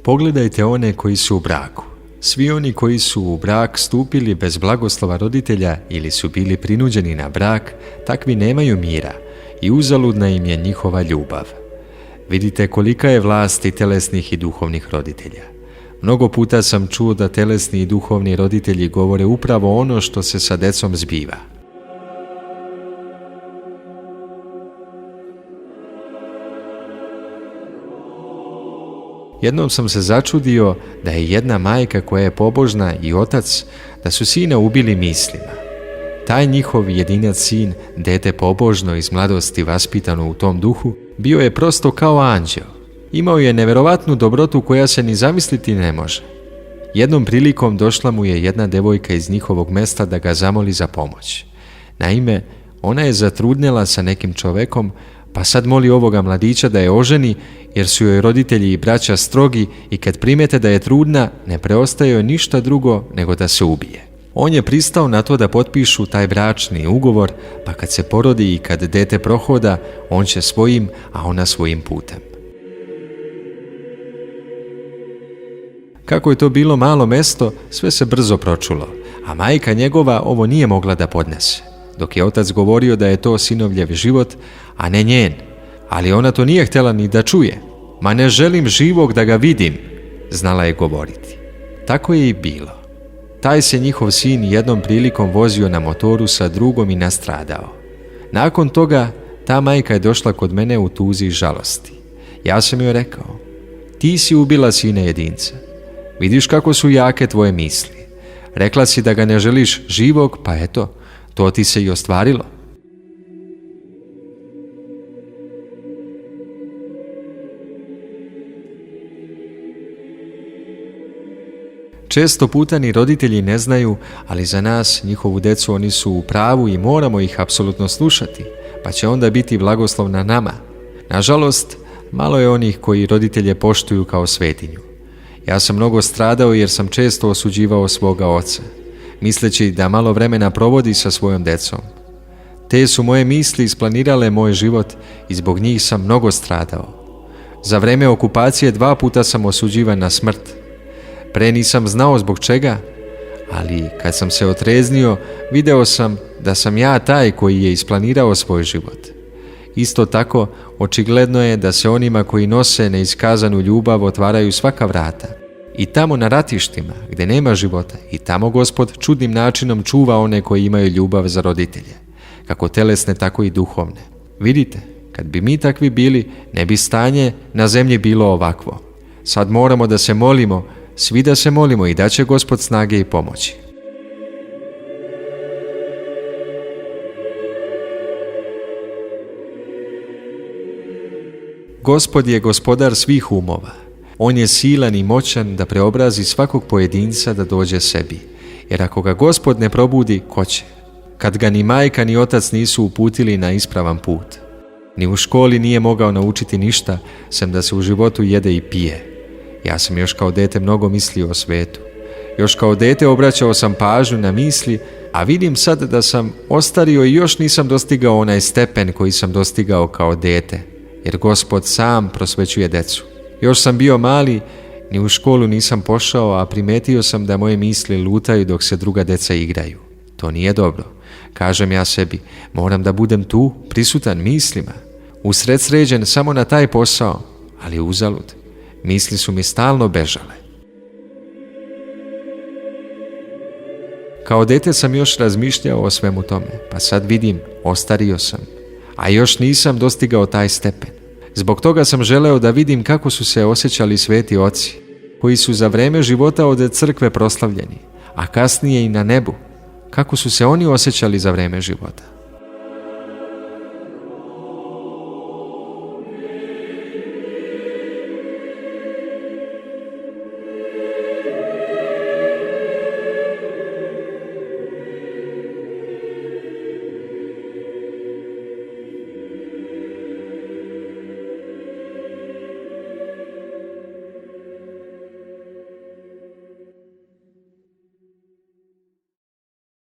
Pogledajte one koji su u braku. Svi oni koji su u brak stupili bez blagoslova roditelja ili su bili prinuđeni na brak, takvi nemaju mira i uzaludna im je njihova ljubav. Vidite kolika je vlast i telesnih i duhovnih roditelja. Mnogo puta sam čuo da telesni i duhovni roditelji govore upravo ono što se sa decom zbiva. Jednom sam se začudio da je jedna majka koja je pobožna i otac, da su sina ubili mislima. Taj njihov jedinac sin, dete pobožno iz mladosti vaspitano u tom duhu, bio je prosto kao anđeo. Imao je neverovatnu dobrotu koja se ni zamisliti ne može. Jednom prilikom došla mu je jedna devojka iz njihovog mesta da ga zamoli za pomoć. Naime, ona je zatrudnjela sa nekim čovekom, pa sad moli ovoga mladića da je oženi, jer su joj roditelji i braća strogi i kad primete da je trudna, ne preostaje joj ništa drugo nego da se ubije. On je pristao na to da potpišu taj bračni ugovor, pa kad se porodi i kad dete prohoda, on će svojim, a ona svojim putem. Kako je to bilo malo mesto, sve se brzo pročulo, a majka njegova ovo nije mogla da podnese. Dok je otac govorio da je to sinovljev život, a ne njen, ali ona to nije htjela ni da čuje. Ma ne želim živog da ga vidim, znala je govoriti. Tako je i bilo. Taj se njihov sin jednom prilikom vozio na motoru sa drugom i nastradao. Nakon toga, ta majka je došla kod mene u tuzi i žalosti. Ja sam joj rekao, ti si ubila sina jedinca. Vidiš kako su jake tvoje misli. Rekla si da ga ne želiš živog, pa eto, to ti se i ostvarilo. Često puta ni roditelji ne znaju, ali za nas, njihovu decu, oni su u pravu i moramo ih apsolutno slušati, pa će onda biti blagoslov na nama. Nažalost, malo je onih koji roditelje poštuju kao svetinju. Ja sam mnogo stradao jer sam često osuđivao svoga oca, misleći da malo vremena provodi sa svojom decom. Te su moje misli isplanirale moj život i zbog njih sam mnogo stradao. Za vreme okupacije 2 puta sam osuđivan na smrt. Pre nisam znao zbog čega, ali kad sam se otreznio, video sam da sam ja taj koji je isplanirao svoj život. Isto tako, očigledno je da se onima koji nose neiskazanu ljubav otvaraju svaka vrata. I tamo na ratištima, gdje nema života, i tamo Gospod čudnim načinom čuva one koji imaju ljubav za roditelje, kako telesne, tako i duhovne. Vidite, kad bi mi takvi bili, ne bi stanje na zemlji bilo ovakvo. Sad moramo da se molimo, svi da se molimo i da će Gospod snage i pomoći. Gospod je gospodar svih umova. On je silan i moćan da preobrazi svakog pojedinca da dođe sebi. Jer ako ga Gospod ne probudi, ko će? Kad ga ni majka ni otac nisu uputili na ispravan put. Ni u školi nije mogao naučiti ništa, sem da se u životu jede i pije. Ja sam još kao dete mnogo mislio o svetu. Još kao dete obraćao sam pažnju na misli, a vidim sad da sam ostario i još nisam dostigao onaj stepen koji sam dostigao kao dete, jer Gospod sam prosvećuje decu. Još sam bio mali, ni u školu nisam pošao, a primetio sam da moje misli lutaju dok se druga deca igraju. To nije dobro. Kažem ja sebi, moram da budem tu, prisutan mislima, usredsređen samo na taj posao, ali uzalud. Misli su mi stalno bežale. Kao dete sam još razmišljao o svemu tome, pa sad vidim, ostario sam, a još nisam dostigao taj stepen. Zbog toga sam želeo da vidim kako su se osjećali sveti oci, koji su za vreme života od crkve proslavljeni, a kasnije i na nebu, kako su se oni osjećali za vreme života.